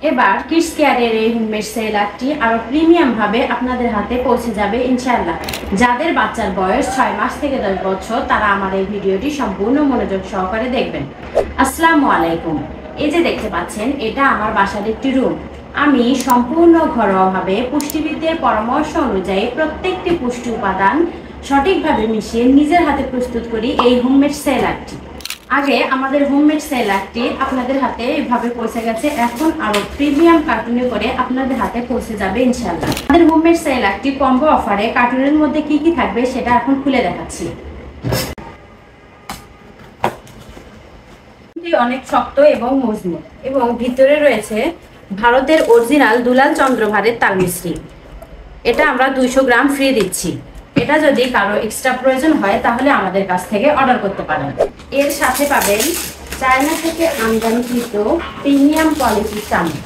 এবার কিডস কেয়ারের এই হোমমেড সেরেলাকটি আরো প্রিমিয়াম ভাবে আপনাদের হাতে পৌঁছে যাবে ইনশাআল্লাহ। যাদের বাচ্চার বয়স 6 মাস থেকে 10 বছর তারা আমার এই ভিডিওটি সম্পূর্ণ মনোযোগ সহকারে দেখবেন। আসসালামু আলাইকুম। এই যে দেখতে পাচ্ছেন, এটা আমার বাসার একটি রুম। আমি সম্পূর্ণ ঘরোয়াভাবে পুষ্টিবিদদের পরামর্শ অনুযায়ী প্রত্যেকটি পুষ্টি উপাদান সঠিকভাবে মিশিয়ে নিজের হাতে প্রস্তুত করি এই হোমমেড সেরেলাকটি। আগে আমাদের হোমমেড সেরেলাকটি আপনাদের হাতে এভাবে পৌঁছে গেছে, এখন আরো প্রিমিয়াম কার্টুনে করে আপনাদের হাতে পৌঁছে যাবে ইনশাআল্লাহ। আমাদের হোমমেড সেরেলাকটি কম্বো অফারে কার্টুনের মধ্যে কি কি থাকবে সেটা এখন খুলে দেখাচ্ছি। অনেক শক্ত এবং মজবুত এবং ভিতরে রয়েছে ভারতের অরিজিনাল দুলাল চন্দ্রভারের তাল মিছরি। এটা আমরা 200 গ্রাম ফ্রি দিচ্ছি। এটা যদি কারো এক্সট্রা প্রয়োজন হয় তাহলে আমাদের কাছ থেকে অর্ডার করতে পারেন। এর সাথে পাবেন চায়না থেকে আমদানিকৃত প্রিমিয়াম কোয়ালিটির চামচ,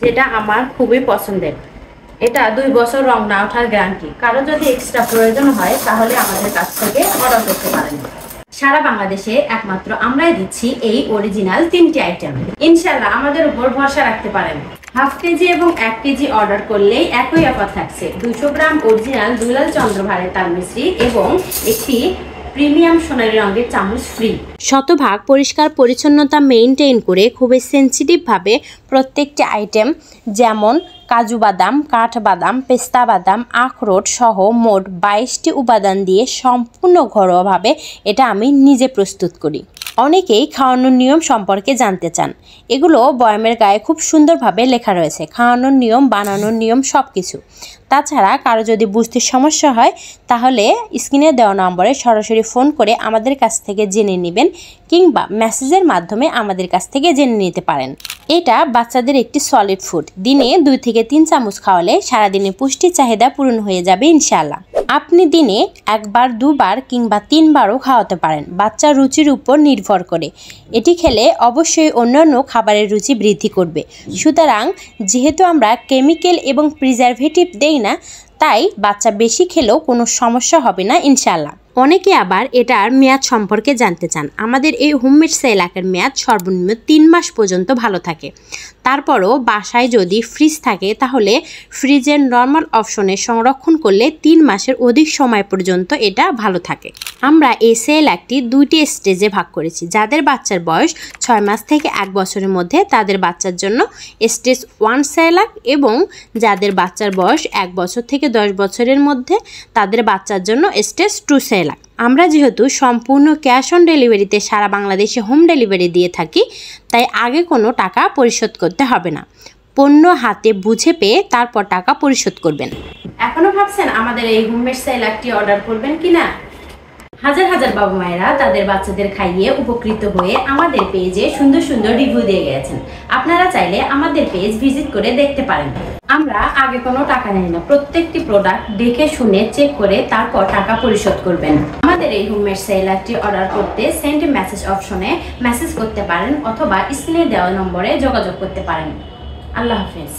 যেটা আমার খুবই পছন্দের। এটা 2 বছর রং না ওঠার গ্যারান্টি। কারো যদি এক্সট্রা প্রয়োজন হয় তাহলে আমাদের কাছ থেকে অর্ডার করতে পারেন। সারা বাংলাদেশে একমাত্র আমরাই দিচ্ছি এই অরিজিনাল 3টি আইটেম। ইনশাআল্লাহ আমাদের উপর ভরসা রাখতে পারেন। হাফ কেজি এবং 1 কেজি অর্ডার করলেই একই অফার থাকছে। 200 গ্রাম অরিজিনাল দুলাল চন্দ্রভারের তাল মিছরি এবং একটি প্রিমিয়াম সোনালী রঙের চামচ ফ্রি। শতভাগ পরিষ্কার পরিচ্ছন্নতা মেইনটেইন করে খুবই সেন্সিটিভভাবে প্রত্যেকটি আইটেম, যেমন কাজু বাদাম, কাঠবাদাম, পেস্তা বাদাম, আখরোট সহ মোট 22টি উপাদান দিয়ে সম্পূর্ণ ঘরোয়াভাবে এটা আমি নিজে প্রস্তুত করি। অনেকেই খাওয়ানোর নিয়ম সম্পর্কে জানতে চান। এগুলো বয়ামের গায়ে খুব সুন্দরভাবে লেখা রয়েছে, খাওয়ানোর নিয়ম, বানানোর নিয়ম সব কিছু। তাছাড়া কারো যদি বুঝতে সমস্যা হয় তাহলে স্ক্রিনে দেওয়া নম্বরে সরাসরি ফোন করে আমাদের কাছ থেকে জেনে নেবেন, কিংবা মেসেজের মাধ্যমে আমাদের কাছ থেকে জেনে নিতে পারেন। এটা বাচ্চাদের একটি সলিড ফুড। দিনে 2 থেকে 3 চামচ খাওয়ালে সারাদিনে পুষ্টি চাহিদা পূরণ হয়ে যাবে ইনশাআল্লাহ। আপনি দিনে 1 বার, 2 বার কিংবা 3 বারও খাওয়াতে পারেন, বাচ্চার রুচির উপর নির্ভর করে। এটি খেলে অবশ্যই অন্যান্য খাবারের রুচি বৃদ্ধি করবে। সুতরাং যেহেতু আমরা কেমিক্যাল এবং প্রিজারভেটিভ দেই না, তাই বাচ্চা বেশি খেলেও কোনো সমস্যা হবে না ইনশাআল্লাহ। অনেকে আবার এটার মেয়াদ সম্পর্কে জানতে চান। আমাদের এই হোমমেড সেরেলাকের মেয়াদ সর্বনিম্ন 3 মাস পর্যন্ত ভালো থাকে। তারপরও বাসায় যদি ফ্রিজ থাকে তাহলে ফ্রিজের নর্মাল অপশনে সংরক্ষণ করলে 3 মাসের অধিক সময় পর্যন্ত এটা ভালো থাকে। আমরা এই সেরেলাকটি 2টি স্টেজে ভাগ করেছি। যাদের বাচ্চার বয়স 6 মাস থেকে 1 বছরের মধ্যে তাদের বাচ্চার জন্য স্টেজ 1 সেরেলাক, এবং যাদের বাচ্চার বয়স 1 বছর থেকে 10 বছরের মধ্যে তাদের বাচ্চার জন্য স্টেজ 2 সেরেলাক। আমরা যেহেতু সম্পূর্ণ ক্যাশ অন ডেলিভারিতে সারা বাংলাদেশে হোম ডেলিভারি দিয়ে থাকি, তাই আগে কোনো টাকা পরিশোধ করতে হবে না। পণ্য হাতে বুঝে পেয়ে তারপর টাকা পরিশোধ করবেন। এখনো ভাবছেন আমাদের এই হোমমেড সেরেলাকটি অর্ডার করবেন কিনা? হাজার হাজার বাবা মায়েরা তাদের বাচ্চাদের খাইয়ে উপকৃত হয়ে আমাদের পেজে সুন্দর সুন্দর রিভিউ দিয়ে গেছেন। আপনারা চাইলে আমাদের পেজ ভিজিট করে দেখতে পারেন। আমরা আগে কোনো টাকা নেই না, প্রত্যেকটি প্রোডাক্ট দেখে শুনে চেক করে তারপর টাকা পরিশোধ করবেন। আমাদের এই হোমমেড সেরেলাকটি অর্ডার করতে সেন্ড মেসেজ অপশনে মেসেজ করতে পারেন অথবা স্ক্রিনে দেওয়া নম্বরে যোগাযোগ করতে পারেন। আল্লাহ হাফেজ।